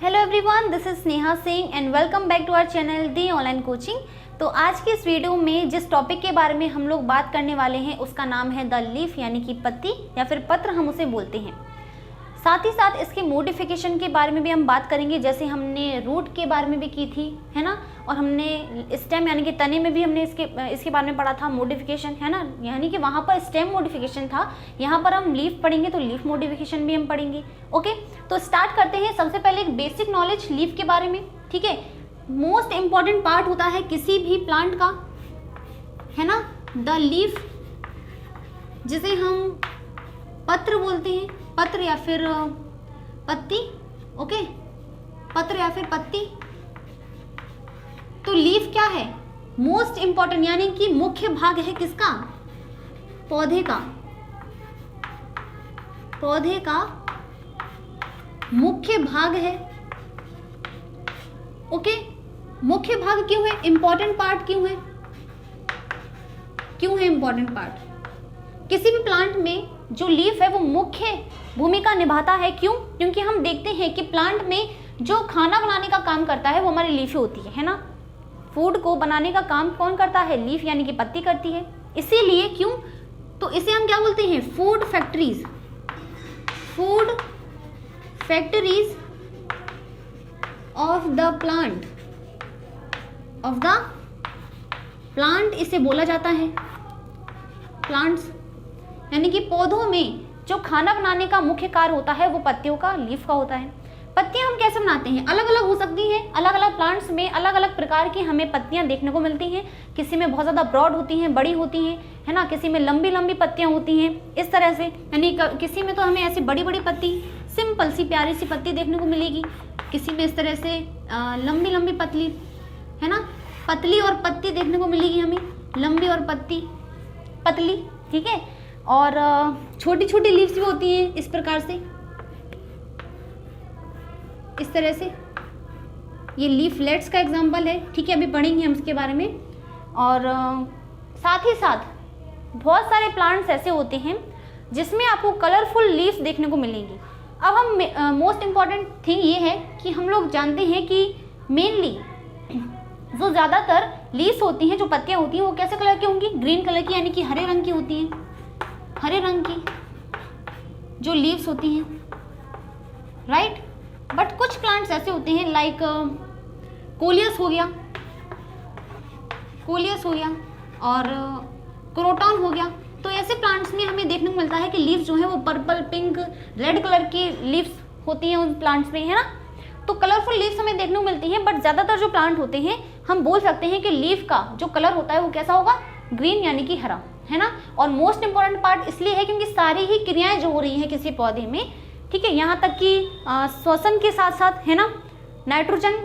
Hello everyone, this is Sneha Singh and welcome back to our channel the online coaching. तो आज की इस video में जिस टॉपिक के बारे में हम लोग बात करने वाले हैं उसका नाम है द लीफ, यानी कि पत्ती या फिर पत्र हम उसे बोलते हैं। साथ ही साथ इसके मोडिफिकेशन के बारे में भी हम बात करेंगे, जैसे हमने रूट के बारे में भी की थी, है ना। और हमने स्टेम यानी कि तने में भी हमने इसके बारे में पढ़ा था मोडिफिकेशन, है ना। यानी कि वहाँ पर स्टेम मोडिफिकेशन था, यहाँ पर हम लीफ पढ़ेंगे तो लीफ मोडिफिकेशन भी हम पढ़ेंगे। ओके, तो स्टार्ट करते हैं। सबसे पहले एक बेसिक नॉलेज लीफ के बारे में, ठीक है। मोस्ट इम्पॉर्टेंट पार्ट होता है किसी भी प्लांट का, है ना, द लीफ, जिसे हम पत्र बोलते हैं, पत्र या फिर पत्ती। ओके, पत्र या फिर पत्ती। तो लीफ क्या है? मोस्ट इंपॉर्टेंट यानी कि मुख्य भाग है किसका? पौधे का। पौधे का मुख्य भाग है। ओके, मुख्य भाग क्यों है? इंपॉर्टेंट पार्ट क्यों है? क्यों है इंपॉर्टेंट पार्ट? किसी भी प्लांट में जो लीफ है वो मुख्य भूमिका निभाता है। क्यों? क्योंकि हम देखते हैं कि प्लांट में जो खाना बनाने का काम करता है वो हमारी लीफ होती है ना। फूड को बनाने का काम कौन करता है? लीफ यानी कि पत्ती करती है। इसीलिए क्यों? तो इसे हम क्या बोलते हैं? Food factories. Food factories of the plant, of the plant इसे बोला जाता है। प्लांट्स यानी कि पौधों में जो खाना बनाने का मुख्य कार्य होता है वो पत्तियों का, लीफ का होता है। पत्तियां हम कैसे बनाते हैं? अलग अलग हो सकती हैं। अलग अलग प्लांट्स में अलग अलग प्रकार की हमें पत्तियां देखने को मिलती हैं। किसी में बहुत ज़्यादा ब्रॉड होती हैं, बड़ी होती हैं, है ना। किसी में लंबी लंबी पत्तियां होती हैं इस तरह से, यानी किसी में तो हमें ऐसी बड़ी बड़ी पत्ती, सिंपल सी प्यारी सी पत्ती देखने को मिलेगी। किसी में इस तरह से लंबी लंबी पतली, है ना, पतली और पत्ती देखने को मिलेगी हमें, लंबी और पतली, ठीक है। और छोटी छोटी लीव्स भी होती हैं इस प्रकार से, इस तरह से। ये लीफलेट्स का एग्जांपल है, ठीक है, अभी पढ़ेंगे हम इसके बारे में। और साथ ही साथ बहुत सारे प्लांट्स ऐसे होते हैं जिसमें आपको कलरफुल लीव्स देखने को मिलेंगी। अब हम मोस्ट इम्पॉर्टेंट थिंग ये है कि हम लोग जानते हैं कि मेनली जो ज़्यादातर लीव्स होती हैं, जो पत्तियां होती हैं, वो कैसे कलर की होंगी? ग्रीन कलर की, यानी कि हरे रंग की होती हैं। हरे रंग की जो लीव्स होती हैं, राइट। बट कुछ प्लांट्स ऐसे होते हैं लाइक कोलियस हो गया, और क्रोटॉन हो गया। तो ऐसे प्लांट्स में हमें देखने को मिलता है कि लीव्स जो है वो पर्पल, पिंक, रेड कलर की लीव्स होती हैं उन प्लांट्स में, है ना। तो कलरफुल लीव्स हमें देखने को मिलती हैं। बट ज़्यादातर जो प्लांट होते हैं हम बोल सकते हैं कि लीफ का जो कलर होता है वो कैसा होगा? ग्रीन, यानी कि हरा, है ना। और मोस्ट इंपॉर्टेंट पार्ट इसलिए है क्योंकि सारी ही क्रियाएं जो हो रही हैं किसी पौधे में, ठीक है, यहाँ तक कि श्वसन के साथ साथ, है ना, नाइट्रोजन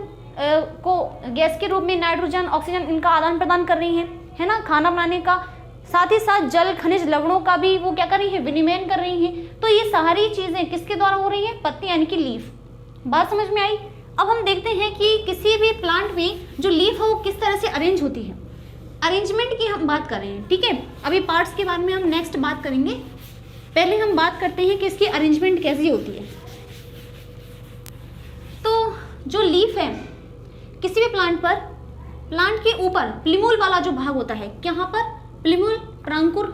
को गैस के रूप में नाइट्रोजन, ऑक्सीजन, इनका आदान प्रदान कर रही है ना, खाना बनाने का। साथ ही साथ जल, खनिज, लवणों का भी वो क्या कर रही है? विनिमयन कर रही हैं। तो ये सारी चीजें किसके द्वारा हो रही है? पत्ती यानी कि लीफ। बात समझ में आई? अब हम देखते हैं कि किसी भी प्लांट में जो लीफ है वो किस तरह से अरेंज होती है। अरेंजमेंट की हम बात कर रहे हैं, ठीक है। अभी पार्ट्स के बारे में हम नेक्स्ट बात करेंगे। पहले हम बात करते हैं कि इसकी अरेंजमेंट कैसी होती है। तो जो लीफ है किसी भी प्लांट पर, प्लांट के ऊपर प्लिमूल वाला जो भाग होता है, यहाँ पर प्लिमूल, प्रांकुर,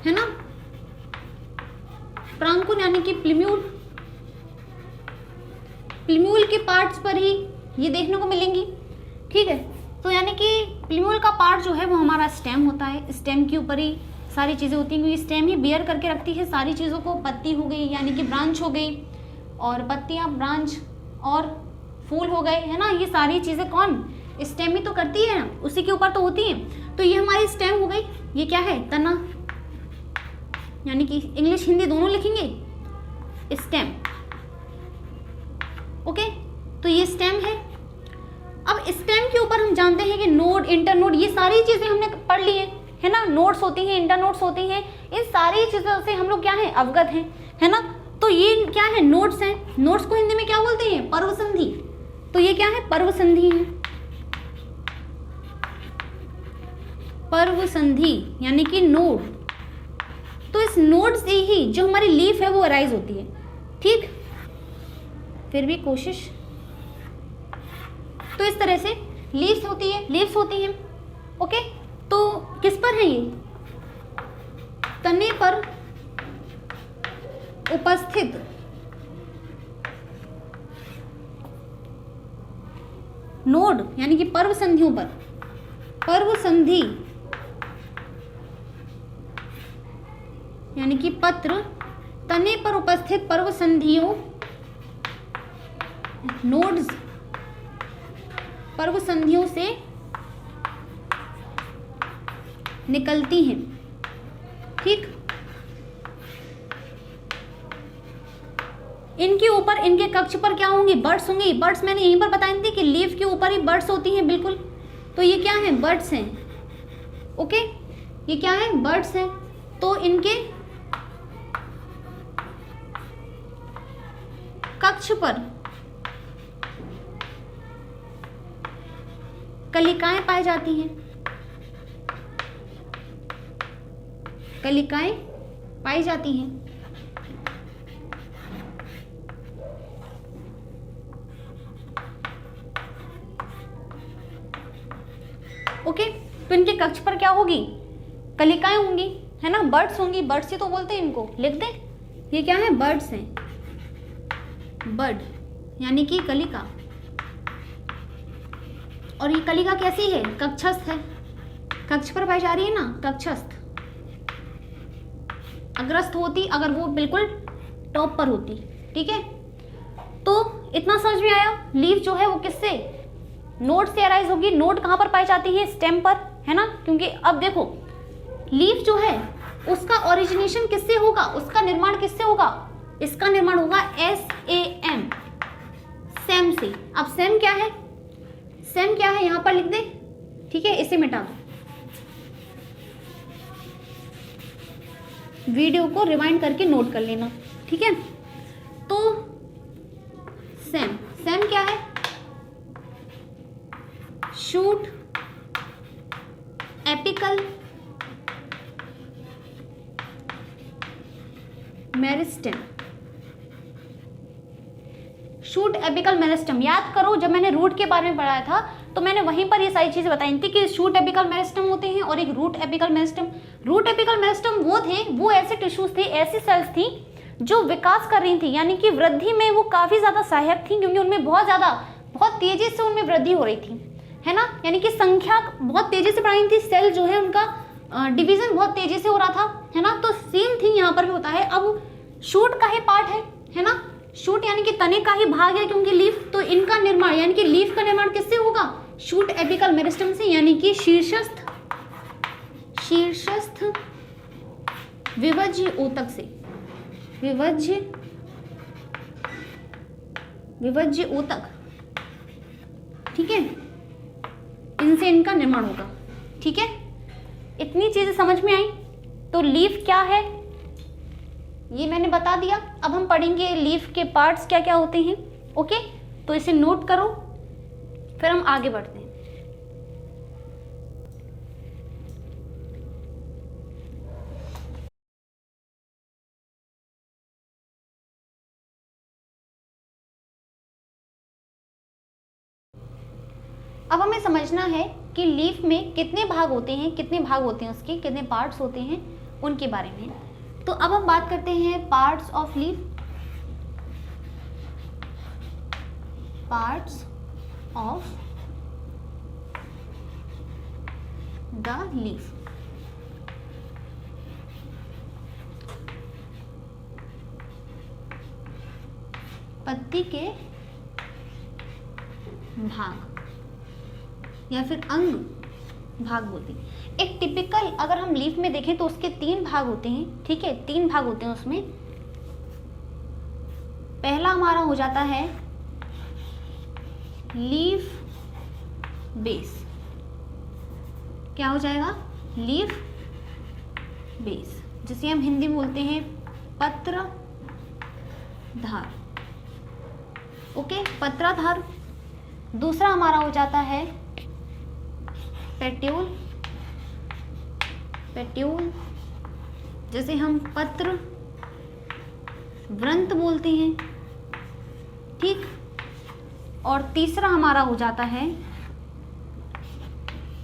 है ना, प्रांकुर यानी कि प्लिम्यूल के पार्ट्स पर ही ये देखने को मिलेंगी, ठीक है। तो यानी कि प्लिमूल का पार्ट जो है वो हमारा स्टेम होता है। स्टेम के ऊपर ही सारी चीज़ें होती हैं, क्योंकि स्टेम ही बियर करके रखती है सारी चीज़ों को। पत्ती हो गई यानी कि ब्रांच हो गई, और पत्तियाँ, ब्रांच और फूल हो गए, है ना। ये सारी चीज़ें कौन? स्टेम ही तो करती है, उसी के ऊपर तो होती हैं। तो ये हमारी स्टेम हो गई। ये क्या है? तना, यानी कि इंग्लिश हिंदी दोनों लिखेंगे, स्टेम। ओके, तो ये स्टेम है। अब स्टेम के ऊपर हम जानते हैं कि नोड, इंटरनोड, ये सारी चीज़ें हमने पढ़ ली है ना। नोड्स होती हैं, इंटरनोड्स होती हैं, इन सारी चीज़ों से हम लोग क्या है? अवगत हैं, है ना। तो ये क्या है? नोड्स हैं। नोड्स को हिंदी में क्या बोलते हैं? पर्वसंधि। तो ये क्या है? पर्वसंधि है। पर्वसंधि यानी कि नोड। तो इस नोड से ही जो हमारी लीफ है वो अराइज होती है, ठीक। फिर भी कोशिश। तो इस तरह से लीव्स होती हैं। ओके, तो किस पर है ये? तने पर उपस्थित नोड यानी कि पर्व संधियों पर, पर्व संधि यानी कि पत्र, तने पर उपस्थित पर्व संधियों, नोड्स पर्व संधियों से निकलती हैं। ठीक, इनके ऊपर, इनके कक्ष पर क्या होंगी? बर्ड्स होंगी। बर्ड्स मैंने यहीं पर बताई थी कि लीफ के ऊपर ही बर्ड्स होती हैं, बिल्कुल। तो ये क्या है? बर्ड्स हैं। ओके, ये क्या है? बर्ड्स हैं। तो इनके कक्ष पर कलिकाएं पाई जाती हैं, कलिकाएं पाई जाती हैं। ओके, तो इनके कक्ष पर क्या होगी? कलिकाएं होंगी, है ना? बर्ड्स होंगी। बर्ड्स ही तो बोलते हैं इनको, लिख दे। ये क्या है? बर्ड्स हैं। बर्ड यानी कि कलिका। और ये कलिका कैसी है? कक्षस्थ है। कक्ष पर पाई जा रही है ना, कक्षस्थ। अग्रस्थ होती अगर वो बिल्कुल टॉप पर होती। ठीक है, तो इतना समझ में आया। लीफ जो है वो किससे? नोड से अराइज होगी। नोड कहां पर पाई जाती है? स्टेम पर, है ना? क्योंकि अब देखो, लीफ जो है उसका ओरिजिनेशन किससे होगा? उसका निर्माण किससे होगा? इसका निर्माण होगा SAM, सेम से। अब सेम क्या है? सेम क्या है यहां पर लिख दे। ठीक है, इसे मिटा दो, वीडियो को रिवाइंड करके नोट कर लेना। ठीक है, तो सेम, सेम क्या है? Shoot apical meristem. Shoot apical meristem याद करो, जब मैंने रूट के बारे में पढ़ाया था तो मैंने वहीं पर ये सारी चीजें बताई थी कि शूट एपिकल मेरिस्टेम होते हैं और एक root apical meristem. Root apical meristem वो थे, वो ऐसे टिश्यूज थे, ऐसी सेल्स थी जो विकास कर रही थी, यानी कि वृद्धि में वो काफी ज्यादा सहायक थी, क्योंकि उनमें बहुत तेजी से उनमें वृद्धि हो रही थी, है ना? यानी कि संख्या बहुत तेजी से बढ़ रही थी, सेल जो है उनका डिवीजन बहुत तेजी से हो रहा था, है ना? तो सेम थिंग यहाँ पर भी होता है। अब शूट का ही पार्ट है ना? शूट यानी कि तने का ही भाग है, क्योंकि लीफ, तो इनका निर्माण यानी कि लीफ का निर्माण किससे होगा? शूट एपिकल मेरिस्टेम से, यानी कि शीर्षस्थ विभज्य ऊतक से, विभज्य ऊतक। ठीक है, इनसे इनका निर्माण होगा। ठीक है, इतनी चीजें समझ में आई। तो लीफ क्या है ये मैंने बता दिया। अब हम पढ़ेंगे लीफ के पार्ट्स क्या क्या होते हैं। ओके, तो इसे नोट करो, फिर हम आगे बढ़ते हैं। अब हमें समझना है कि लीफ में कितने भाग होते हैं, उसके कितने पार्ट्स होते हैं, उनके बारे में। तो अब हम बात करते हैं parts of leaf. Parts of the leaf. पत्ती के भाग या फिर अंग भाग बोलते हैं। एक टिपिकल अगर हम लीफ में देखें तो उसके 3 भाग होते हैं। ठीक है, 3 भाग होते हैं उसमें। पहला हमारा हो जाता है लीफ बेस। क्या हो जाएगा? लीफ बेस, जिसे हम हिंदी में बोलते हैं पत्रधार। ओके, पत्रधार। दूसरा हमारा हो जाता है पेट्यूल, जैसे हम पत्र व्रंत बोलते हैं। ठीक, और तीसरा हमारा हो जाता है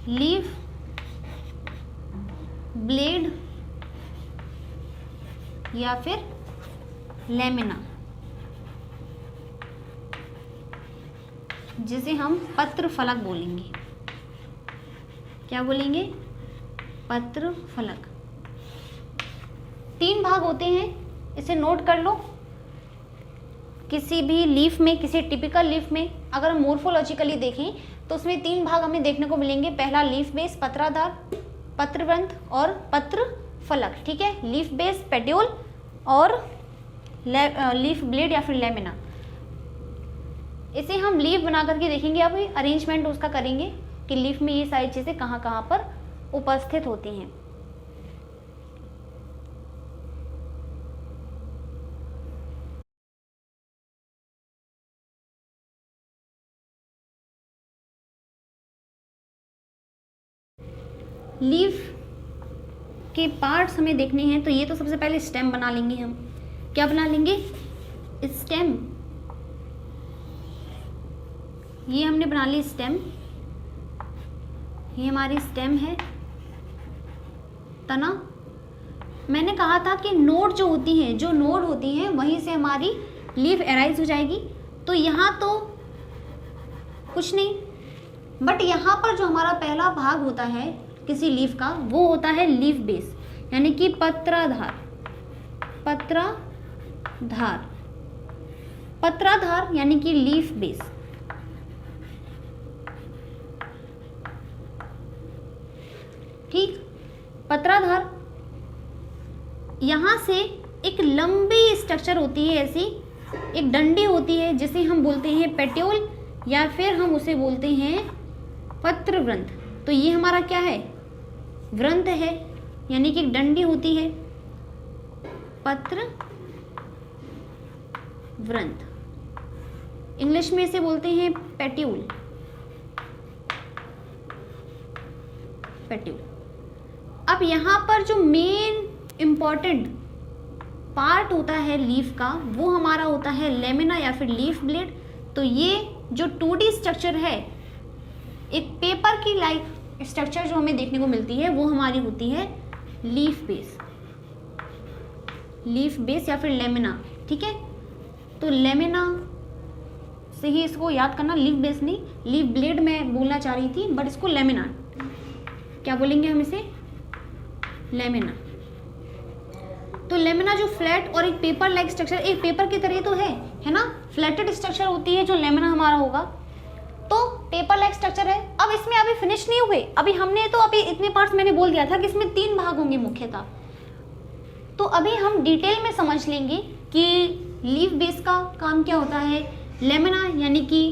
लीफ ब्लेड या फिर लेमिना, जिसे हम पत्र फलक बोलेंगे। क्या बोलेंगे? पत्र फलक। 3 भाग होते हैं, इसे नोट कर लो। किसी भी लीफ में, किसी टिपिकल लीफ में अगर हम मोर्फोलॉजिकली देखें तो उसमें 3 भाग हमें देखने को मिलेंगे। पहला लीफ बेस, पत्राधार, पत्रवृंत और पत्र फलक। ठीक है, लीफ बेस, पेट्यूल और लीफ ब्लेड या फिर लेमिना। इसे हम लीफ बना करके देखेंगे। अब अरेंजमेंट उसका करेंगे कि लीफ में ये सारी चीज़ें कहाँ कहाँ पर उपस्थित होती हैं। लीफ के पार्ट्स हमें देखने हैं, तो ये तो सबसे पहले स्टेम बना लेंगे हम। क्या बना लेंगे? स्टेम। ये हमने बना ली स्टेम, ये हमारी स्टेम है। तना, मैंने कहा था कि नोड जो होती हैं, जो नोड होती हैं वहीं से हमारी लीफ एराइज हो जाएगी। तो यहाँ तो कुछ नहीं, बट यहाँ पर जो हमारा पहला भाग होता है किसी लीफ का, वो होता है लीफ बेस, यानी कि पत्राधार। पत्राधार, पत्राधार यानी कि लीफ बेस। ठीक, पत्राधार। यहां से एक लंबी स्ट्रक्चर होती है, ऐसी एक डंडी होती है जिसे हम बोलते हैं पेट्यूल या फिर हम उसे बोलते हैं पत्रवृंत। तो ये हमारा क्या है? वृंत है, यानी कि डंडी होती है, पत्र वृंत। इंग्लिश में इसे बोलते हैं पेट्यूल। पेट्यूल। अब यहाँ पर जो मेन इंपॉर्टेंट पार्ट होता है लीफ का, वो हमारा होता है लेमिना या फिर लीफ ब्लेड। तो ये जो 2D स्ट्रक्चर है, एक पेपर की लाइक स्ट्रक्चर जो हमें देखने को मिलती है, वो हमारी होती है लीफ बेस। लीफ बेस या फिर लेमिना। ठीक है, तो लेमिना से ही इसको याद करना, लीफ बेस नहीं। लीफ ब्लेड मैं बोलना चाह रही थी, बट इसको लेमिना, क्या बोलेंगे हम इसे? लेमिना। तो लेमिना जो फ्लैट और एक पेपर लाइक स्ट्रक्चर, एक पेपर की तरह तो है ना, फ्लैटेड स्ट्रक्चर होती है जो लेमिना हमारा होगा। तो पेपर लाइक स्ट्रक्चर है। अब इसमें अभी फिनिश नहीं हुए, अभी हमने तो अभी इतने पार्ट्स मैंने बोल दिया था कि इसमें 3 भाग होंगे मुख्यतः। तो अभी हम डिटेल में समझ लेंगे कि लीफ बेस का काम क्या होता है, लेमिना यानी कि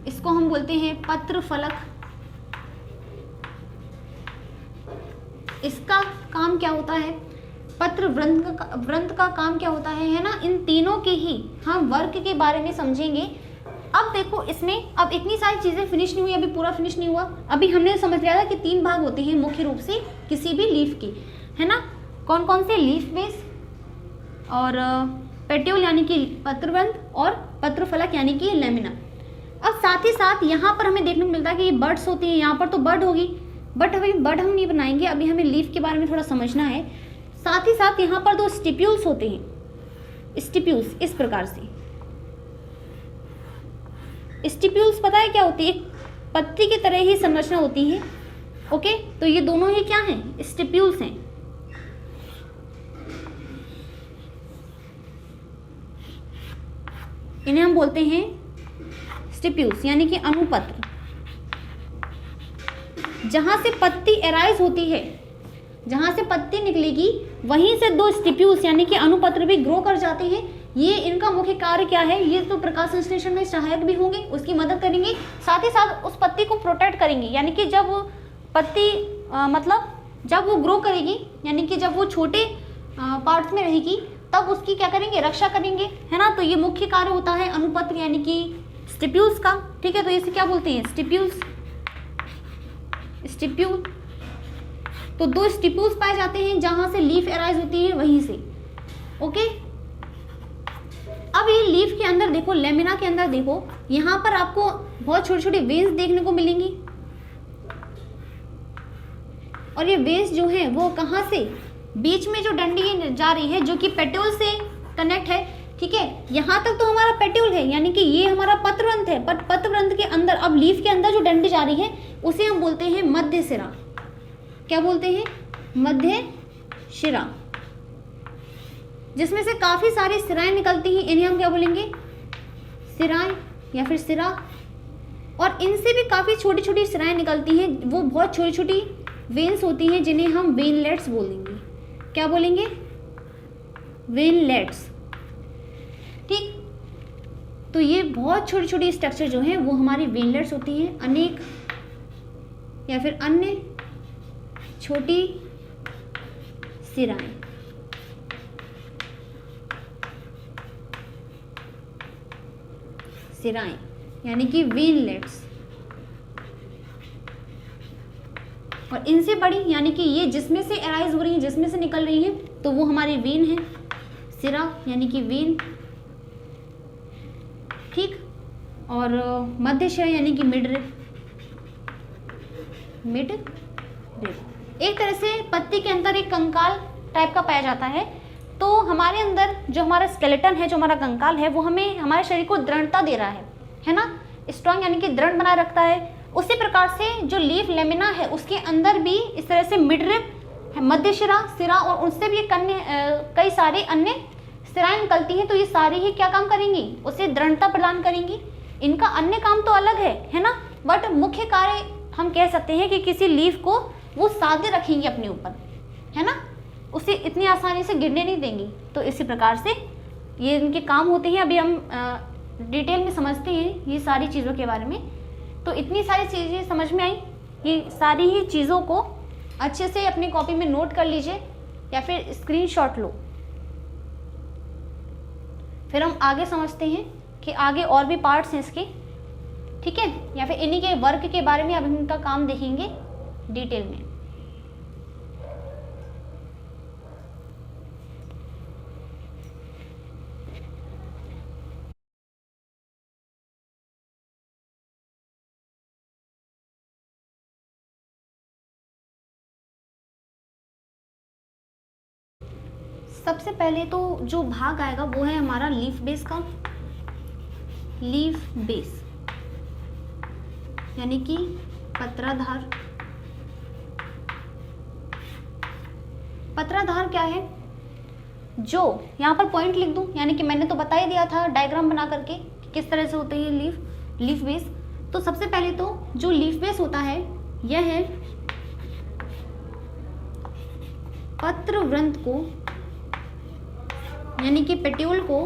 इसको हम बोलते हैं पत्र फलक, इसका काम क्या होता है, पत्र वृंत का काम क्या होता है ना। इन तीनों के ही हम वर्क के बारे में समझेंगे। अब देखो, इसमें अब इतनी सारी चीजें फिनिश नहीं हुई, अभी पूरा फिनिश नहीं हुआ। अभी हमने समझ लिया था कि 3 भाग होते हैं मुख्य रूप से किसी भी लीफ के, है ना। कौन कौन से? लीफ बेस और पेट्यूल यानी कि पत्रवृंत और पत्रफलक यानी कि लेमिना। अब साथ ही साथ यहाँ पर हमें देखने को मिलता है कि ये बर्ड्स होती हैं। यहाँ पर तो बर्ड होगी, बट अभी बर्ड हम नहीं बनाएंगे, अभी हमें लीफ के बारे में थोड़ा समझना है। साथ ही साथ यहाँ पर 2 स्टिप्यूल्स होते हैं। स्टिप्यूल्स इस प्रकार से, स्टिप्यूल्स पता है क्या होती है? एक पत्ती की तरह ही संरचना होती है। ओके, तो ये दोनों ही क्या हैं? स्टिप्यूल्स हैं। इन्हें हम बोलते हैं स्टिप्यूल्स यानी कि अनुपत्र। जहां से पत्ती एराइज होती है, जहां से पत्ती निकलेगी, वहीं से 2 स्टिप्यूल्स यानी कि अनुपत्र भी ग्रो कर जाते हैं। ये इनका मुख्य कार्य क्या है? ये तो प्रकाश संश्लेषण में सहायक भी होंगे, उसकी मदद करेंगे, साथ ही साथ उस पत्ती को प्रोटेक्ट करेंगे। यानी कि जब वो पत्ती मतलब जब वो ग्रो करेगी, यानी कि जब वो छोटे पार्ट्स में रहेगी, तब उसकी क्या करेंगे? रक्षा करेंगे, है ना। तो ये मुख्य कार्य होता है अनुपत्र यानी कि स्टिप्यूल्स का। ठीक है, तो इसे क्या बोलते हैं? स्टिप्यूल्स। स्टिप्यूल। तो 2 स्टिप्यूल्स पाए जाते हैं जहां से लीफ एराइज होती है, वहीं से। ओके, अब ये लीफ के अंदर देखो, लेमिना के अंदर देखो, यहाँ पर आपको बहुत छोटी छोटी वेन्स देखने को मिलेंगी, और ये वेन्स जो है वो कहाँ से, बीच में जो डंडी जा रही है जो कि पेट्यूल से कनेक्ट है, ठीक है। यहाँ तक तो हमारा पेट्यूल है, यानी कि ये हमारा पत्रवंत है, पर पत्रवंत के अंदर अब लीफ के अंदर जो डंडी जा रही है उसे हम बोलते हैं मध्य शिरा। क्या बोलते हैं? मध्य शिरा, जिसमें से काफी सारी सिराएं निकलती हैं, इन्हें हम क्या बोलेंगे? सिराएं या फिर सिरा। और इनसे भी काफी छोटी छोटी सिराएं निकलती हैं, वो बहुत छोटी छोटी वेन्स होती हैं जिन्हें हम वेनलेट्स बोलेंगे। क्या बोलेंगे? वेनलेट्स, ठीक। तो ये बहुत छोटी छोटी स्ट्रक्चर जो है वो हमारी वेनलेट्स होती हैं। अनेक या फिर अन्य छोटी सिराएं, सिराएं यानी कि वेनलेट्स। और इनसे बड़ी यानी कि ये जिसमें से अराइज हो रही है, जिसमें से निकल रही है, तो वो हमारी वेन है, सिरा यानी कि वेन, ठीक। और मध्य शिरा यानी कि मिड रिब, मिड रिब। एक तरह से पत्ती के अंदर एक कंकाल टाइप का पाया जाता है। तो हमारे अंदर जो हमारा स्केलेटन है, जो हमारा कंकाल है, वो हमें हमारे शरीर को दृढ़ता दे रहा है ना, स्ट्रांग यानी कि दृढ़ बनाए रखता है। उसी प्रकार से जो लीफ लेमिना है उसके अंदर भी इस तरह से मिड रिब, मध्य शिरा, सिरा और उनसे भी कई सारे अन्य सिराएं निकलती हैं। तो ये सारी ही क्या काम करेंगी? उसे दृढ़ता प्रदान करेंगी। इनका अन्य काम तो अलग है ना, बट मुख्य कार्य हम कह सकते हैं कि किसी लीफ को वो सादे रखेंगी अपने ऊपर, है ना, उसे इतनी आसानी से गिरने नहीं देंगी। तो इसी प्रकार से ये इनके काम होते हैं। अभी हम डिटेल में समझते हैं ये सारी चीज़ों के बारे में। तो इतनी सारी चीज़ें समझ में आई, ये सारी ही चीज़ों को अच्छे से अपनी कॉपी में नोट कर लीजिए या फिर स्क्रीनशॉट लो। फिर हम आगे समझते हैं कि आगे और भी पार्ट्स हैं इसके, ठीक है, या फिर इन्हीं के वर्क के बारे में अब हम इनका काम देखेंगे डिटेल में। सबसे पहले तो जो भाग आएगा वो है हमारा लीफ बेस का, लीफ बेस यानी कि पत्राधार। पत्राधार क्या है? जो यहाँ पर पॉइंट लिख दूं, यानी कि मैंने तो बता ही दिया था डायग्राम बना करके कि किस तरह से होते हैं लीफ बेस। तो सबसे पहले तो जो लीफ बेस होता है यह है पत्रवृंत को यानी कि पेट्यूल को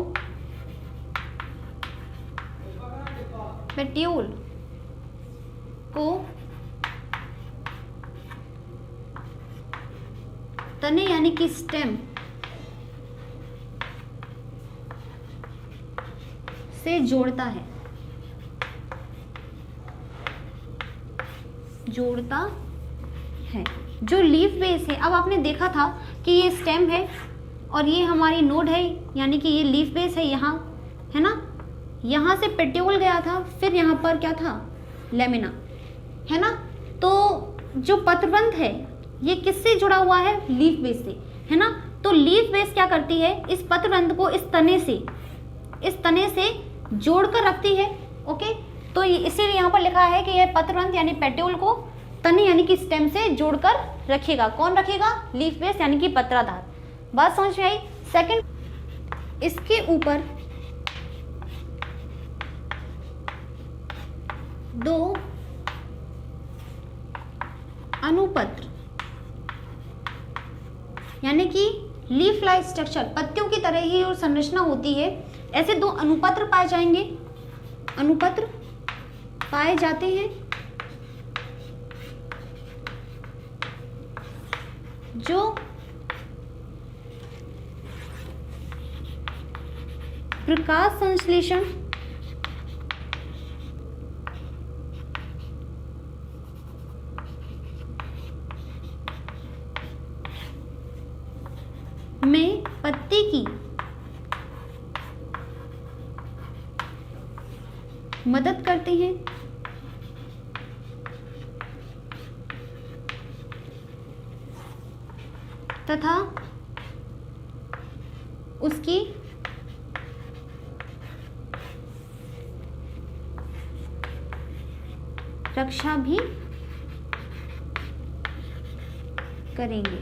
तने यानी कि स्टेम से जोड़ता है, जो लीफ बेस है। अब आपने देखा था कि ये स्टेम है और ये हमारी नोड है, यानी कि ये लीफ बेस है यहाँ, है ना। यहाँ से पेट्यूल गया था, फिर यहाँ पर क्या था? लेमिना, है ना। तो जो पत्रवंत है ये किससे जुड़ा हुआ है? लीफ बेस से, है ना। तो लीफ बेस क्या करती है? इस पत्रवंत को इस तने से जोड़कर रखती है। ओके, तो इसीलिए यहाँ पर लिखा है कि यह पत्रवंत यानी पेट्यूल को तने यानी कि स्टेम से जोड़कर रखेगा। कौन रखेगा? लीफ बेस यानी कि पत्राधार। बात समझ में आई? सेकंड, इसके ऊपर दो अनुपत्र यानी कि लीफ लाइक स्ट्रक्चर, पत्तियों की तरह ही और संरचना होती है, ऐसे दो अनुपत्र पाए जाएंगे, अनुपत्र पाए जाते हैं, जो प्रकाश संश्लेषण में पत्ती की मदद करते हैं तथा उसकी रक्षा भी करेंगे।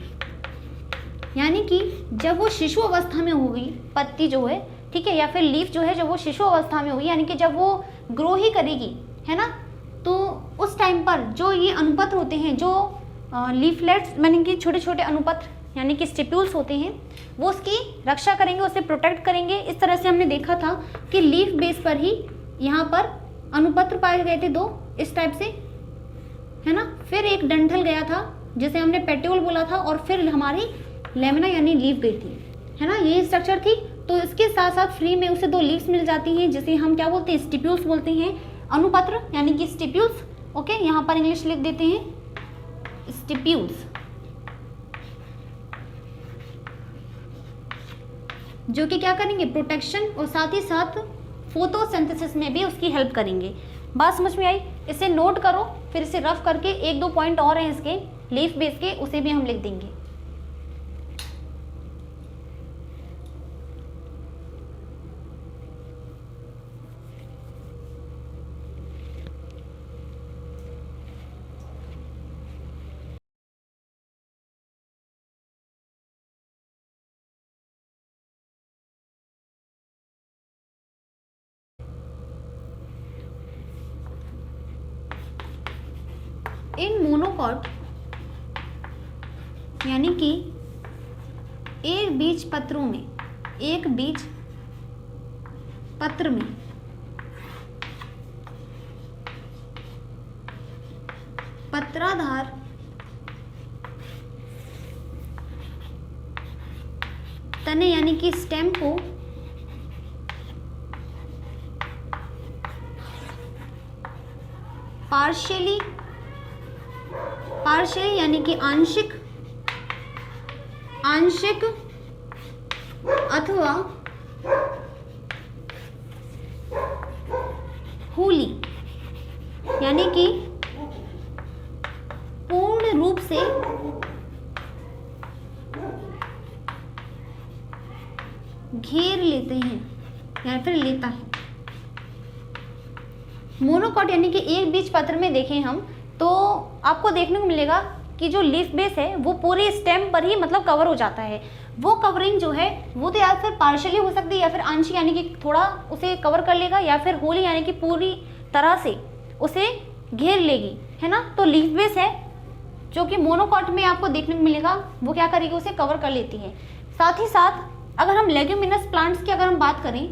यानी कि जब वो शिशु अवस्था में होगी, पत्ती जो है, ठीक है, या फिर लीफ जो है, जब वो शिशु अवस्था में होगी, यानी कि जब वो ग्रो ही करेगी, है ना, तो उस टाइम पर जो ये अनुपत्र होते हैं, जो लीफलेट्स यानी कि छोटे छोटे अनुपत्र यानी कि स्टिप्यूल्स होते हैं, वो उसकी रक्षा करेंगे, उसे प्रोटेक्ट करेंगे। इस तरह से हमने देखा था कि लीफ बेस पर ही यहाँ पर अनुपत्र पाए गए थे 2 इस टाइप से, है ना। फिर एक डंठल गया था जिसे हमने पेट्यूल बोला था, और फिर हमारी लेमिना यानी लीफ गई थी, है ना, ये स्ट्रक्चर थी। तो इसके साथ साथ फ्री में उसे 2 लीव्स मिल जाती हैं जिसे हम क्या बोलते हैं, स्टिप्यूल्स बोलते हैं, अनुपत्र यानी कि स्टिप्यूल्स। ओके, यहाँ पर इंग्लिश लिख देते हैं स्टिप्यूल्स, जो कि क्या करेंगे, प्रोटेक्शन और साथ ही साथ फोटोसिंथेसिस में भी उसकी हेल्प करेंगे। बात समझ में आई? इसे नोट करो, फिर इसे रफ करके 1-2 पॉइंट और हैं इसके लीफ बेस के, उसे भी हम लिख देंगे। इन मोनोकॉट यानी कि एक बीज पत्रों में, एक बीज पत्र में पत्राधार तने यानी कि स्टेम को पार्शियली यानी कि आंशिक अथवा होली यानी कि पूर्ण रूप से घेर लेते हैं या फिर लेता है। मोनोकॉट यानी कि एक बीज पत्र में देखें हम तो आपको देखने को मिलेगा कि जो लीफ बेस है वो पूरे स्टेम पर ही मतलब कवर हो जाता है। वो कवरिंग जो है वो तो या फिर पार्शियली हो सकती है या फिर आंशिक यानी कि थोड़ा उसे कवर कर लेगा, या फिर होली यानी कि पूरी तरह से उसे घेर लेगी, है ना। तो लीफ बेस है जो कि मोनोकॉट में आपको देखने को मिलेगा, वो क्या करेगी, उसे कवर कर लेती है। साथ ही साथ अगर हम लेग्यूमिनस प्लांट्स की अगर हम बात करें,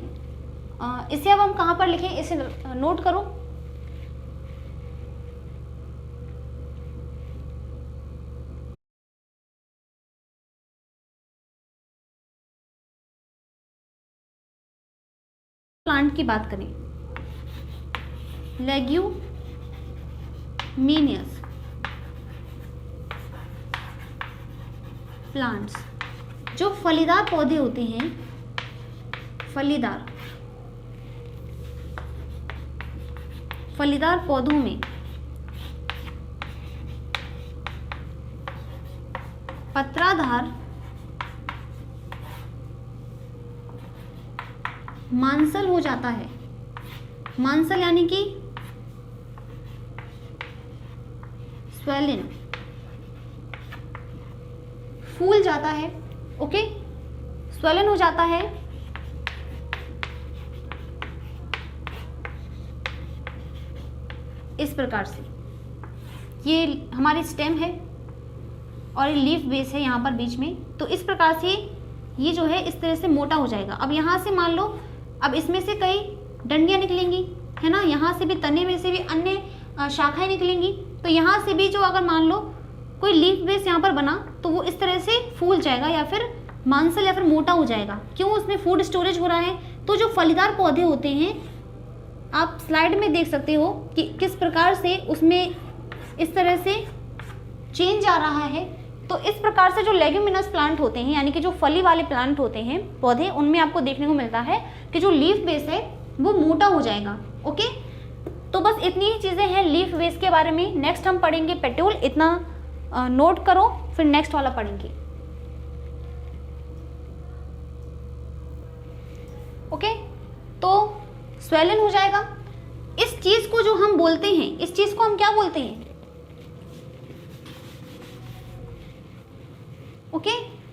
इसे अब हम कहाँ पर लिखें, इसे नोट करो। प्लांट की बात करें, लेग्यूमिनियस प्लांट्स जो फलीदार पौधे होते हैं, फलीदार पौधों में पत्राधार मांसल हो जाता है। मांसल यानी कि स्वेलिन, फूल जाता है। ओके, स्वेलन हो जाता है। इस प्रकार से ये हमारी स्टेम है और लीफ बेस है यहाँ पर बीच में। तो इस प्रकार से ये जो है इस तरह से मोटा हो जाएगा। अब यहाँ से मान लो, अब इसमें से कई डंडियाँ निकलेंगी, है ना, यहाँ से भी तने में से भी अन्य शाखाएं निकलेंगी। तो यहाँ से भी जो अगर मान लो कोई लीफ बेस यहाँ पर बना तो वो इस तरह से फूल जाएगा या फिर मांसल या फिर मोटा हो जाएगा। क्यों? उसमें फूड स्टोरेज हो रहा है। तो जो फलीदार पौधे होते हैं, आप स्लाइड में देख सकते हो कि किस प्रकार से उसमें इस तरह से चेंज आ रहा है। तो इस प्रकार से जो लेग्यूमिनस प्लांट होते हैं यानी कि जो फली वाले प्लांट होते हैं पौधे, उनमें आपको देखने को मिलता है कि जो लीफ बेस है वो मोटा हो जाएगा। ओके, तो बस इतनी ही चीज़ें हैं लीफ बेस के बारे में। नेक्स्ट हम पढ़ेंगे पेट्यूल, इतना नोट करो, फिर नेक्स्ट वाला पढ़ेंगे। ओके, तो स्वेलन हो जाएगा। इस चीज को जो हम बोलते हैं, इस चीज को हम क्या बोलते हैं? ओके,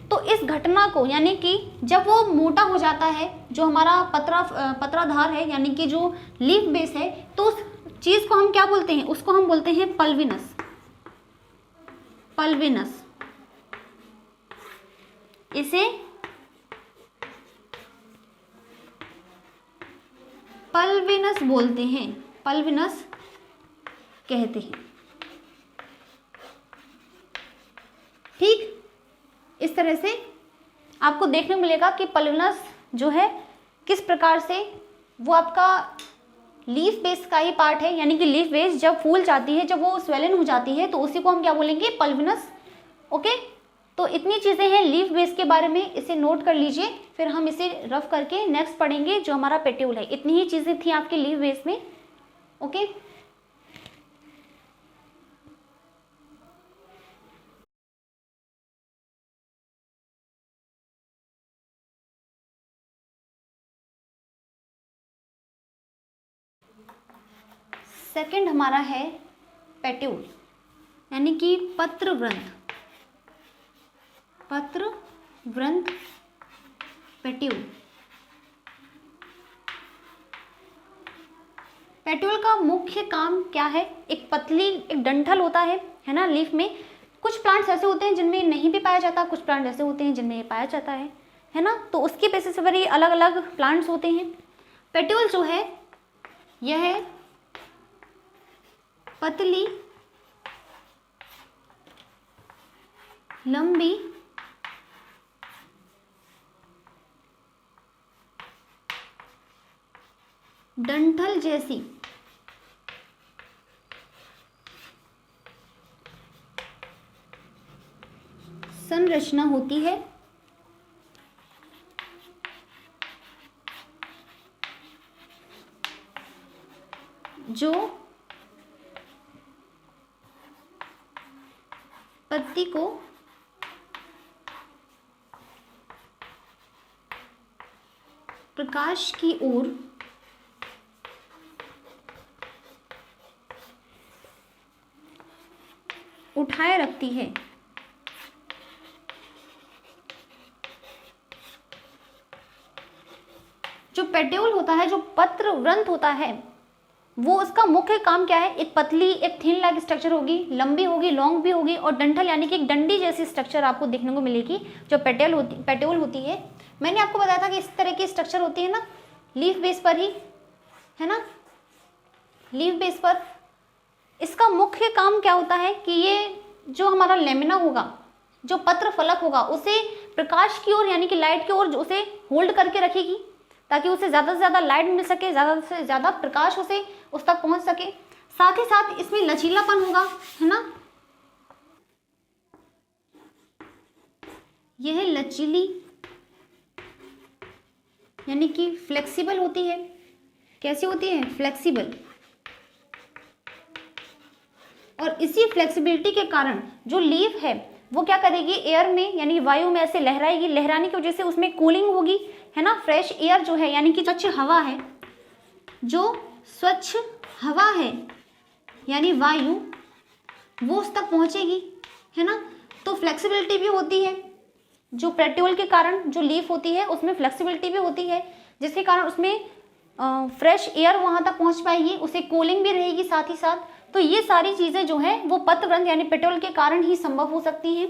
तो इस घटना को, यानी कि जब वो मोटा हो जाता है, जो हमारा पत्राधार है, यानी कि जो लीफ बेस है, तो उस चीज को हम क्या बोलते हैं? उसको हम बोलते हैं पल्विनस। पल्विनस, इसे पल्विनस बोलते हैं, पल्विनस कहते हैं। ठीक, इस तरह से आपको देखने को मिलेगा कि पल्विनस जो है किस प्रकार से वो आपका लीफ बेस का ही पार्ट है, यानी कि लीफ बेस जब फूल जाती है, जब वो स्वेलन हो जाती है, तो उसी को हम क्या बोलेंगे? पल्विनस। ओके, तो इतनी चीज़ें हैं लीफ बेस के बारे में, इसे नोट कर लीजिए, फिर हम इसे रफ करके नेक्स्ट पढ़ेंगे जो हमारा पेट्यूल है। इतनी ही चीज़ें थी आपके लीफ बेस में। ओके, सेकंड हमारा है पेट्यूल, यानी कि पत्र वृंत। पत्र वृंत, पेट्यूल। पेट्यूल का मुख्य काम क्या है? एक पतली, एक डंठल होता है ना लीफ में। कुछ प्लांट्स ऐसे होते हैं जिनमें नहीं भी पाया जाता, कुछ प्लांट ऐसे होते हैं जिनमें ये पाया जाता है ना, तो उसकी बेसिस पर ही अलग अलग प्लांट्स होते हैं। पेट्यूल जो है यह पतली, लंबी, डंठल जैसी संरचना होती है, जो पत्ती को प्रकाश की ओर उठाए रखती है। जो पेट्यूल होता है, जो पत्र वृंत होता है, वो उसका मुख्य काम क्या है? एक पतली, एक थिन लाइक स्ट्रक्चर होगी, लंबी होगी, लॉन्ग भी होगी, और डंठल यानी कि एक डंडी जैसी स्ट्रक्चर आपको देखने को मिलेगी जो पेट्यूल होती है। मैंने आपको बताया था कि इस तरह की स्ट्रक्चर होती है ना लीफ बेस पर ही, है ना, लीफ बेस पर। इसका मुख्य काम क्या होता है कि ये जो हमारा लेमिना होगा, जो पत्र फलक होगा, उसे प्रकाश की ओर, यानी कि लाइट की ओर उसे होल्ड करके रखेगी, ताकि उसे ज़्यादा से ज़्यादा लाइट मिल सके, ज़्यादा से ज़्यादा प्रकाश उसे उस तक पहुंच सके। साथ ही साथ इसमें लचीलापन होगा, है ना, यह लचीली यानी कि फ्लेक्सिबल होती है। कैसी होती है? फ्लेक्सिबल। और इसी फ्लेक्सिबिलिटी के कारण जो लीफ है वो क्या करेगी? एयर में, यानी वायु में ऐसे लहराएगी। लहराने की वजह से उसमें कूलिंग होगी, है ना, फ्रेश एयर जो है, यानी कि स्वच्छ हवा है, जो स्वच्छ हवा है यानी वायु, वो उस तक पहुंचेगी, है ना। तो फ्लेक्सिबिलिटी भी होती है, जो पेट्यूल के कारण जो लीफ होती है उसमें फ्लेक्सिबिलिटी भी होती है, जिसके कारण उसमें फ्रेश एयर वहां तक पहुंच पाएगी, उसे कूलिंग भी रहेगी साथ ही साथ। तो ये सारी चीज़ें जो हैं वो पत्रवृंत यानी पेट्यूल के कारण ही संभव हो सकती हैं।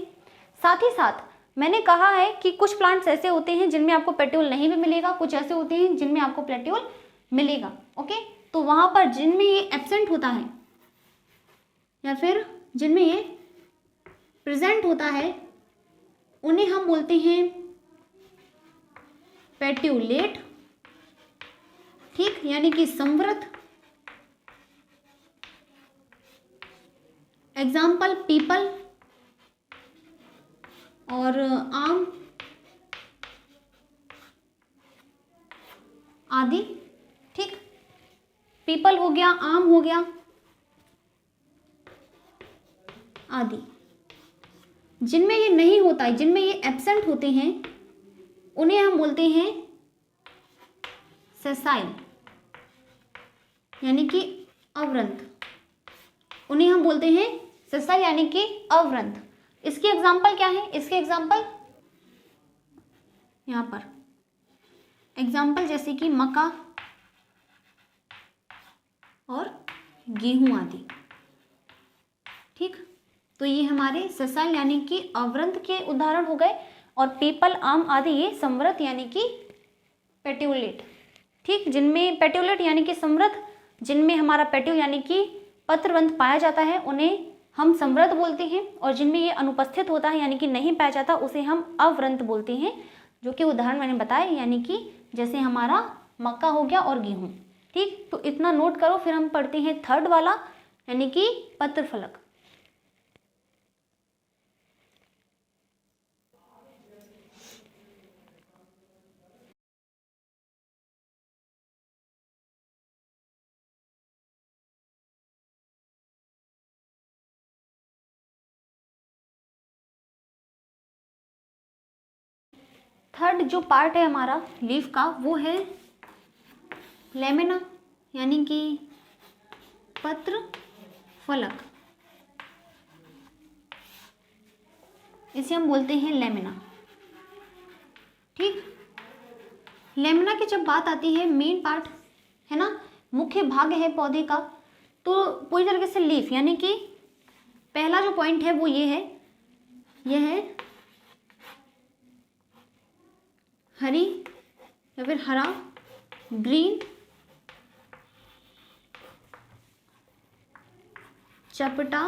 साथ ही साथ मैंने कहा है कि कुछ प्लांट्स ऐसे होते हैं जिनमें आपको पेट्यूल नहीं भी मिलेगा, कुछ ऐसे होते हैं जिनमें आपको पेट्यूल मिलेगा। ओके, तो वहाँ पर जिनमें ये एब्सेंट होता है या फिर जिनमें ये प्रेजेंट होता है, उन्हें हम बोलते हैं पेट्यूलेट, ठीक, यानी कि संवृत। एग्जाम्पल पीपल और आम आदि, ठीक। पीपल हो गया, आम हो गया आदि। जिनमें ये नहीं होता है, जिनमें ये एब्सेंट होते हैं, उन्हें हम बोलते हैं सेसाइल, यानी कि अवरंत। उन्हें हम बोलते हैं सेसाइल यानी कि अवरंत। इसके एग्जाम्पल क्या है? इसके एग्जाम्पल यहाँ पर एग्जाम्पल जैसे कि मक्का और गेहूं आदि। ठीक, तो ये हमारे सेसाइल यानी कि अवरंत के उदाहरण हो गए, और पीपल, आम आदि ये समृद्ध यानी कि पेट्यूलेट। ठीक, जिनमें पेट्यूलेट यानी कि समृद्ध, जिनमें हमारा पेट्यूल यानी कि पत्रवंत पाया जाता है, उन्हें हम समृद्ध बोलते हैं, और जिनमें ये अनुपस्थित होता है यानी कि नहीं पाया जाता, उसे हम अवरंत बोलते हैं, जो कि उदाहरण मैंने बताए, यानी कि जैसे हमारा मक्का हो गया और गेहूं। ठीक, तो इतना नोट करो। फिर हम पढ़ते हैं थर्ड वाला, यानी कि पत्रफलक। थर्ड जो पार्ट है हमारा लीफ का, वो है लेमिना, यानी कि पत्र फलक। इसे हम बोलते हैं लेमिना। ठीक, लेमिना की जब बात आती है, मेन पार्ट है ना, मुख्य भाग है पौधे का, तो पूरी तरीके से लीफ, यानी कि पहला जो पॉइंट है वो ये है, यह है हरी या फिर हरा, ग्रीन, चपटा,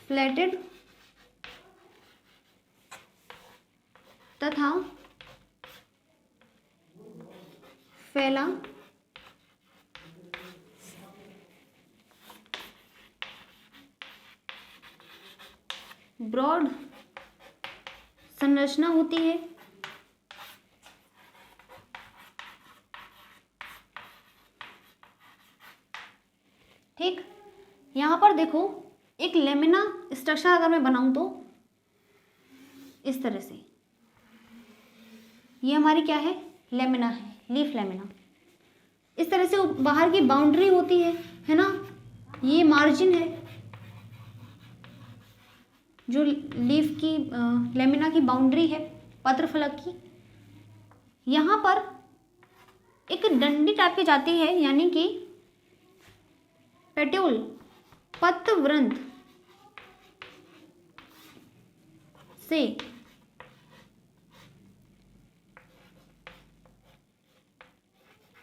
फ्लैटेड तथा फैला, ब्रॉड संरचना होती है। ठीक, यहां पर देखो, एक लेमिना स्ट्रक्चर अगर मैं बनाऊं तो इस तरह से, ये हमारी क्या है? लेमिना है, लीफ लेमिना। इस तरह से बाहर की बाउंड्री होती है ना, ये मार्जिन है जो लीफ की लेमिना की बाउंड्री है पत्रफलक की। यहाँ पर एक डंडी टाइप की जाती है, यानी कि पेट्यूल पत्रवृंत से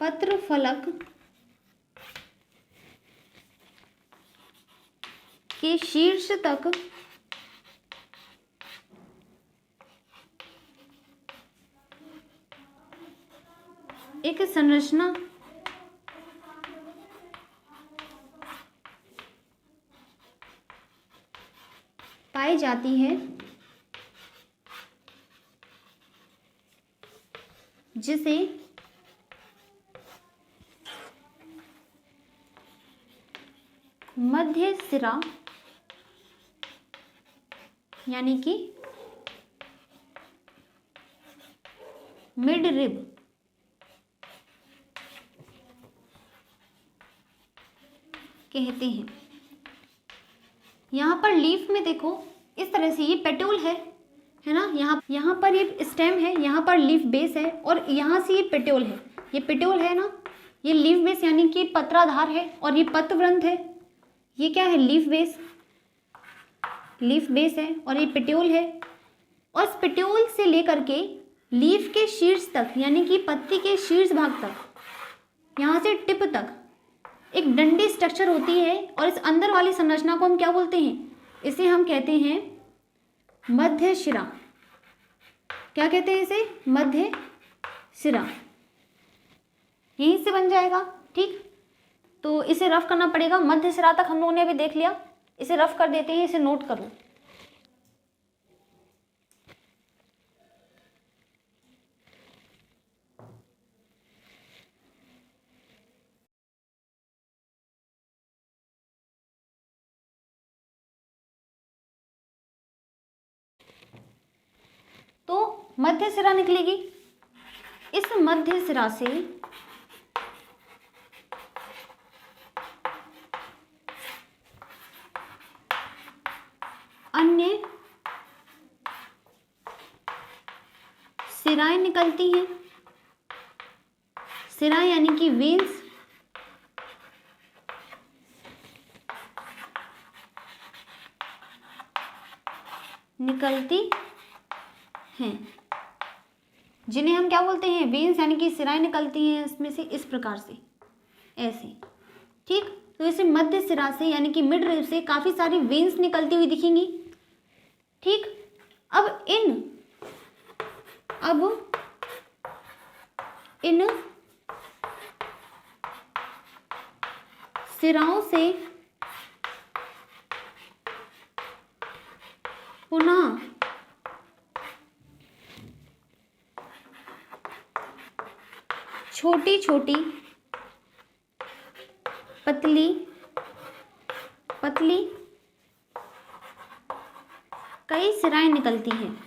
पत्रफलक के शीर्ष तक एक संरचना पाई जाती है, जिसे मध्य सिरा यानी कि मिड रिब कहते हैं। यहाँ पर लीफ में देखो, इस तरह से ये पेट्यूल है ना, यहाँ पर ये स्टेम है, यहाँ पर लीफ बेस है, और यहाँ से ये पेट्यूल है, ये पेट्यूल है ना, ये लीफ बेस यानी कि पत्राधार है, और ये पत्रवृंत है, ये क्या है? लीफ बेस है, और ये पेट्यूल है। और इस पेट्यूल से लेकर के लीफ के शीर्ष तक, यानी कि पत्ती के शीर्ष भाग तक, यहाँ से टिप तक एक डंडी स्ट्रक्चर होती है, और इस अंदर वाली संरचना को हम क्या बोलते हैं? इसे हम कहते हैं मध्य शिरा। क्या कहते हैं इसे? मध्य शिरा। यहीं से बन जाएगा। ठीक, तो इसे रफ करना पड़ेगा। मध्य शिरा तक हम लोगों ने अभी देख लिया, इसे रफ कर देते हैं, इसे नोट कर लो। मध्य सिरा निकलेगी। इस मध्य सिरा से अन्य सिराएं निकलती हैं। सिराएं यानी कि वेन्स निकलती हैं, जिन्हें हम क्या बोलते हैं, वेन्स, यानी कि सिराएं निकलती हैं इसमें से इस प्रकार से, ऐसे। ठीक, तो इसे मध्य सिरा से यानी कि मिड रिब से काफी सारी वेन्स निकलती हुई दिखेंगी। ठीक, अब इन सिराओं से पुनः छोटी छोटी पतली कई सिराएं निकलती हैं,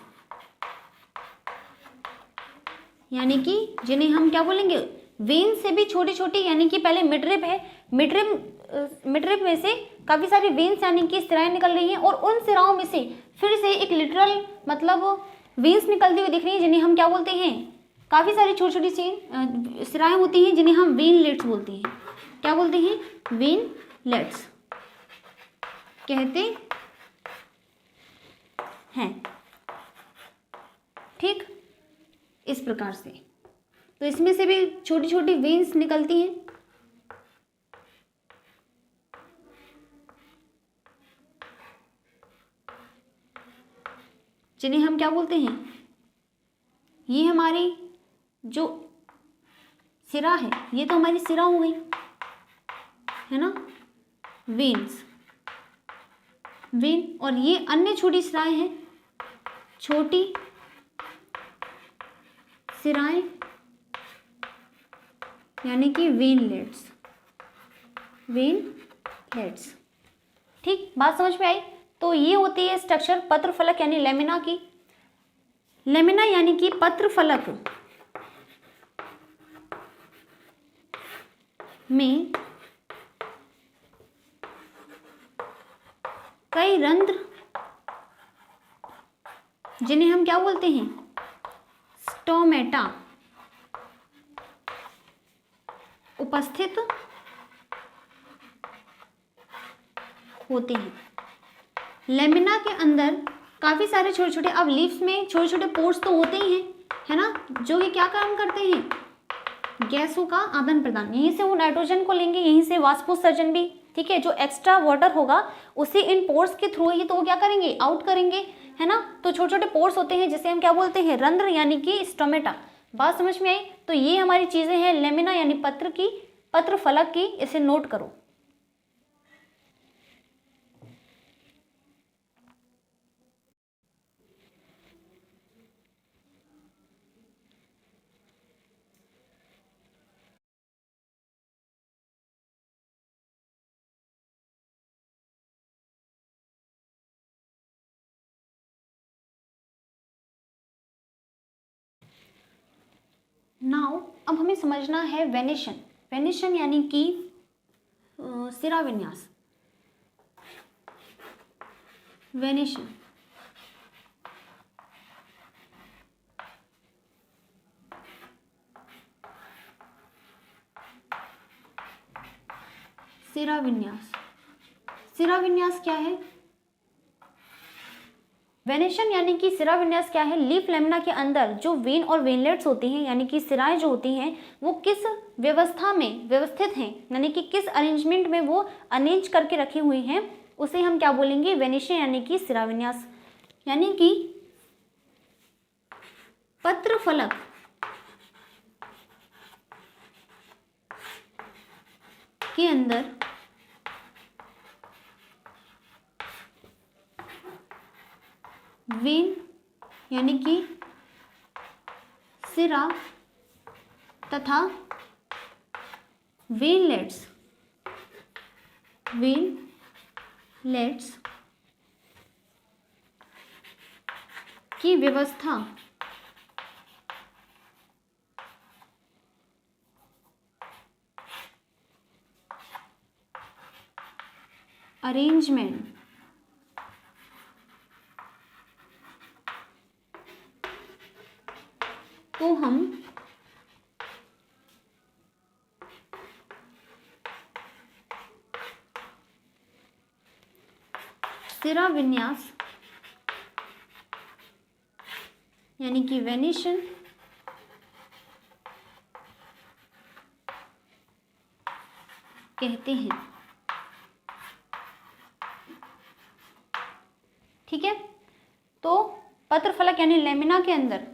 यानी कि जिन्हें हम क्या बोलेंगे, वेन से भी छोटी छोटी, यानी कि पहले मिडरिब है, मिडरिब में से काफी सारी वेन्स यानी कि सिराएं निकल रही हैं, और उन सिराओं में से फिर से एक लिटरल मतलब वेन्स निकलती हुई दिख रही है, जिन्हें हम क्या बोलते हैं, काफी सारी छोटी छोटी सिराएं होती हैं, जिन्हें हम वेनलेट्स बोलते हैं। क्या बोलते हैं, वेनलेट्स कहते हैं। ठीक, इस प्रकार से, तो इसमें से भी छोटी छोटी वेन्स निकलती हैं। जिन्हें हम क्या बोलते हैं, ये हमारी जो सिरा है, ये तो हमारी सिरा हो गई है ना, वेन्स, वेन, और ये अन्य छोटी सिराएं हैं, छोटी सिराएं यानी कि वेनलेट्स, वेनलेट्स। ठीक, बात समझ में आई। तो ये होती है स्ट्रक्चर पत्र फलक यानी लेमिना की। लेमिना यानी कि पत्र फलक में कई रंध्र, जिन्हें हम क्या बोलते हैं, स्टोमेटा, उपस्थित होते हैं। लेमिना के अंदर काफी सारे छोटे छोटे, अब लीव्स में छोटे छोटे पोर्स तो होते ही हैं, है ना, जो कि क्या काम करते हैं, गैसों का आदान प्रदान, यहीं से वो नाइट्रोजन को लेंगे, यहीं से वाष्पोत्सर्जन भी। ठीक है, जो एक्स्ट्रा वाटर होगा उसे इन पोर्स के थ्रू ही तो वो क्या करेंगे, आउट करेंगे, है ना। तो छोटे छोटे पोर्स होते हैं जिसे हम क्या बोलते हैं, रंध्र यानी कि स्टोमेटा। बात समझ में आई। तो ये हमारी चीजें हैं लेमिना यानी पत्र फलक की, इसे नोट करो। नाउ अब हमें समझना है वेनिशन। वेनिशन यानी कि सिरा विन्यास। वेनिशन सिरा विन्यास। सिरा विन्यास क्या है, वेनेशन यानी कि सिरा विन्यास क्या है, लीफ लेमिना के अंदर जो वेन और वेनलेट्स होती हैं यानी कि सिराएं जो होती हैं वो किस व्यवस्था में व्यवस्थित हैं, यानी कि किस अरेंजमेंट में वो अरेंज करके रखी हुई हैं, उसे हम क्या बोलेंगे, वेनेशन यानी कि सिरा विन्यास। यानी कि पत्र फलक के अंदर वेन यानी कि सिरा तथा वेनलेट्स की व्यवस्था अरेंजमेंट को हम सिरा विन्यास यानी कि वेनेशन कहते हैं। ठीक है, तो पत्रफलक यानी लेमिना के अंदर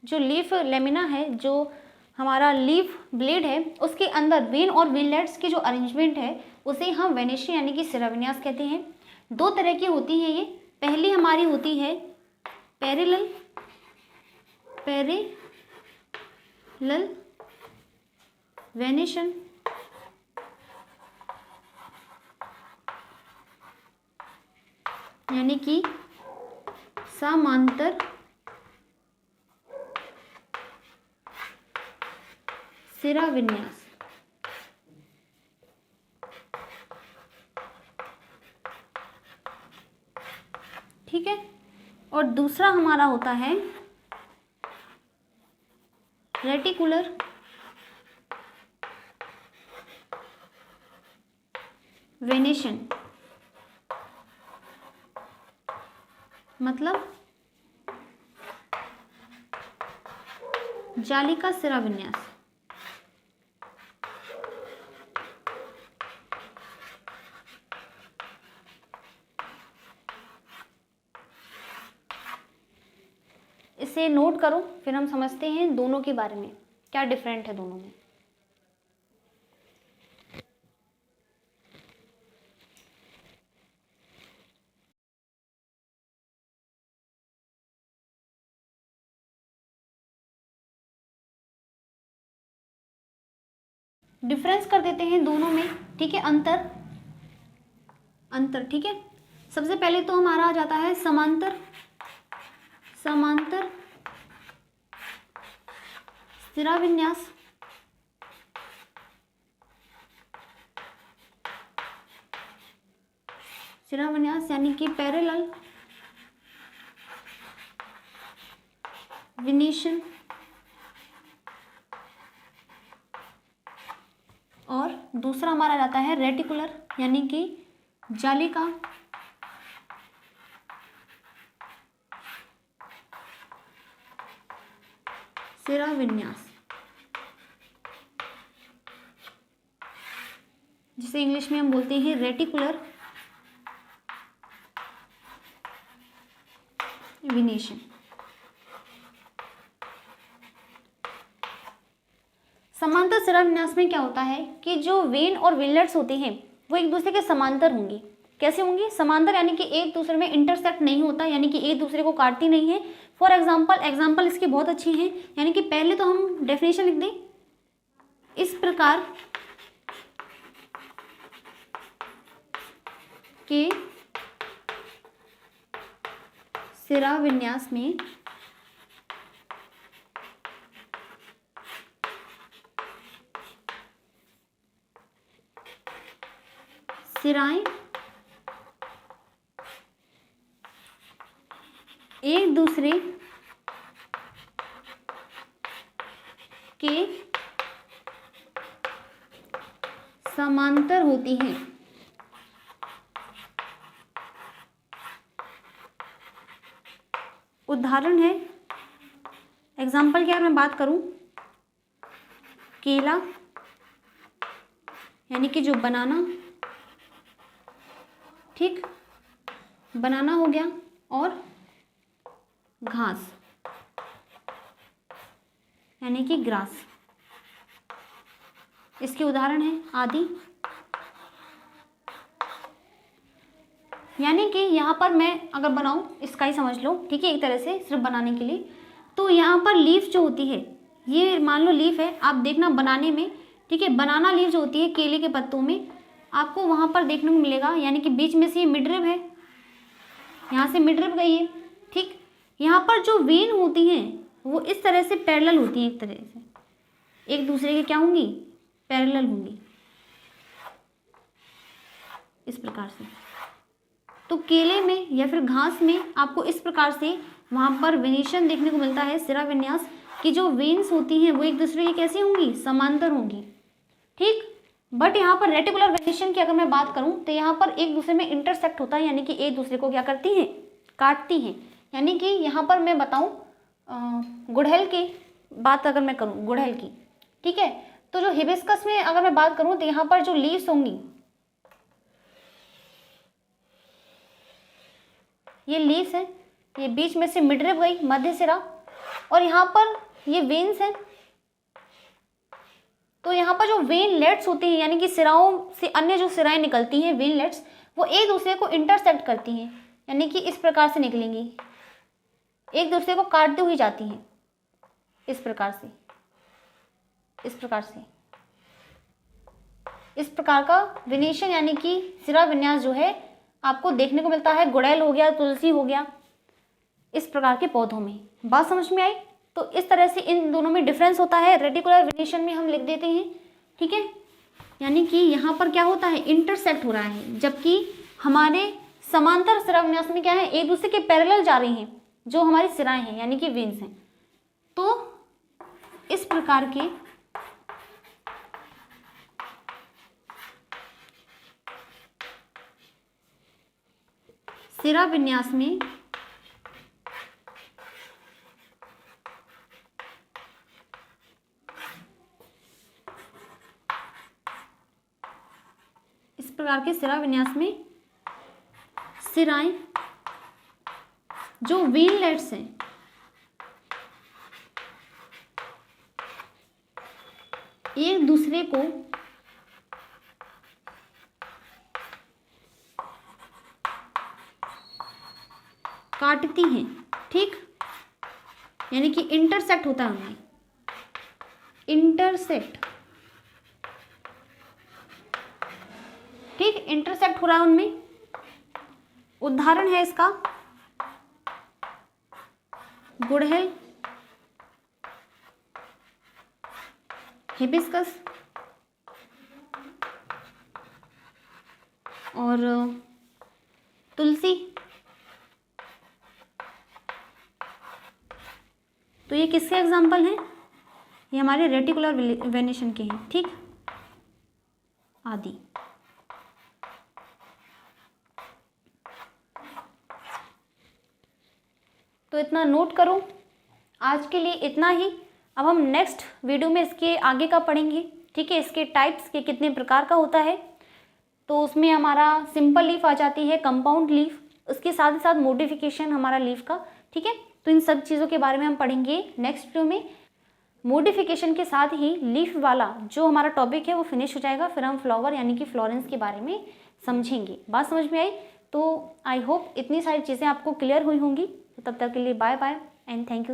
जो लीफ लेमिना है, जो हमारा लीफ ब्लेड है, उसके अंदर वेन और वेनलेट्स की जो अरेंजमेंट है उसे हम वेनेशन यानी कि सिरा विन्यास कहते हैं। दो तरह की होती है ये। पहली हमारी होती है पैरेलल वेनेशन, यानी कि समांतर सिरा विन्यास। ठीक है, और दूसरा हमारा होता है रेटिकुलर वेनेशन, मतलब जाली का सिरा विन्यास। इसे नोट करो, फिर हम समझते हैं दोनों के बारे में, क्या डिफरेंट है दोनों में। डिफरेंस कर देते हैं दोनों में। ठीक है, अंतर। ठीक है, सबसे पहले तो हमारा आ जाता है समांतर सिरा विन्यास। सिरा विन्यास यानी कि पैरेलल वेनेशन, और दूसरा हमारा जाता है रेटिकुलर यानी कि जाली का सिरा विन्यास, जिसे इंग्लिश में हम बोलते हैं रेटिकुलर वेनेशन। समांतर सिरा विन्यास में क्या होता है कि जो वेन और वेनलेट्स होते हैं वो एक दूसरे के समांतर होंगी। कैसे होंगी? समांतर यानी कि एक दूसरे में इंटरसेक्ट नहीं होता, यानी कि एक दूसरे को काटती नहीं है। फॉर एग्जाम्पल इसकी बहुत अच्छी है, यानी कि पहले तो हम डेफिनेशन लिख दें, इस प्रकार के सिरा विन्यास में सिराएं एक दूसरे के समांतर होती हैं। उदाहरण है, एग्जाम्पल की अगर मैं बात करूं, केला यानी कि जो बनाना, ठीक, बनाना हो गया, और घास यानी कि ग्रास, इसके उदाहरण है आदि। यानी कि यहाँ पर मैं अगर बनाऊं, इसका ही समझ लो, ठीक है, एक तरह से सिर्फ बनाने के लिए, तो यहाँ पर लीफ जो होती है, ये मान लो लीफ है, आप देखना बनाने में, ठीक है, बनाना लीफ जो होती है केले के पत्तों में, आपको वहाँ पर देखने को मिलेगा, यानी कि बीच में से ये मिडरिब है, यहाँ से मिडरिब गई है, ठीक। यहाँ पर जो वेन होती हैं वो इस तरह से पैरेलल होती हैं, एक तरह से एक दूसरे के क्या होंगी, पैरेलल होंगी, इस प्रकार से। तो केले में या फिर घास में आपको इस प्रकार से वहाँ पर वेनेशन देखने को मिलता है, सिरा विन्यास की जो वेन्स होती हैं वो एक दूसरे की कैसी होंगी, समांतर होंगी, ठीक। बट यहाँ पर रेटिकुलर वेनेशन की अगर मैं बात करूँ तो यहाँ पर एक दूसरे में इंटरसेक्ट होता है, यानी कि एक दूसरे को क्या करती हैं, काटती हैं। यानी कि यहाँ पर मैं बताऊँ गुड़हल की बात अगर मैं करूँ, गुड़हल की, ठीक है, तो जो हिबिस्कस में अगर मैं बात करूँ तो यहाँ पर जो लीव्स होंगी, ये लीव्स हैं, ये बीच में से मिडरिब गई, मध्य सिरा, और यहाँ पर ये वेन्स हैं। तो यहाँ पर जो वेनलेट्स होती हैं, यानी कि सिराओं से अन्य जो सिराएं निकलती हैं वेनलेट्स, वो एक दूसरे को इंटरसेक्ट करती हैं, यानी कि इस प्रकार से निकलेंगी, एक दूसरे को काटती हुई जाती हैं, इस प्रकार से, इस प्रकार से, इस प्रकार का वेनेशन यानी कि सिरा विन्यास जो है आपको देखने को मिलता है गुड़हल हो गया, तुलसी हो गया, इस प्रकार के पौधों में। बात समझ में आई? तो इस तरह से इन दोनों में डिफरेंस होता है। रेटिकुलर वेनेशन में हम लिख देते हैं, ठीक है, यानी कि यहाँ पर क्या होता है, इंटरसेक्ट हो रहा है, जबकि हमारे समांतर सिरा विन्यास में क्या है, एक दूसरे के पैरेलल जा रही हैं जो हमारी सिराएं हैं, यानी कि वेन्स हैं। तो इस प्रकार के सिरा विन्यास में इस प्रकार के सिरा विन्यास में सिराएं जो वेनलेट्स हैं एक दूसरे को काटती हैं, ठीक, यानी कि इंटरसेक्ट होता है उनमें, इंटरसेक्ट, ठीक, इंटरसेक्ट हो रहा है उनमें। उदाहरण है इसका गुड़हल, हिबिस्कस और तुलसी। तो ये किसके एग्जाम्पल हैं, ये हमारे रेटिकुलर वेनेशन के हैं, ठीक, आदि। तो इतना नोट करो, आज के लिए इतना ही। अब हम नेक्स्ट वीडियो में इसके आगे का पढ़ेंगे, ठीक है, इसके टाइप्स के कितने प्रकार का होता है। तो उसमें हमारा सिंपल लीफ आ जाती है, कंपाउंड लीफ, उसके साथ ही साथ मॉडिफिकेशन हमारा लीफ का, ठीक है। तो इन सब चीज़ों के बारे में हम पढ़ेंगे नेक्स्ट वीडियो में। मॉडिफिकेशन के साथ ही लीफ वाला जो हमारा टॉपिक है वो फिनिश हो जाएगा, फिर हम फ्लावर यानी कि फ्लोरेंस के बारे में समझेंगे। बात समझ में आई? तो आई होप इतनी सारी चीज़ें आपको क्लियर हुई होंगी। तो तब तक के लिए bye bye and thank you.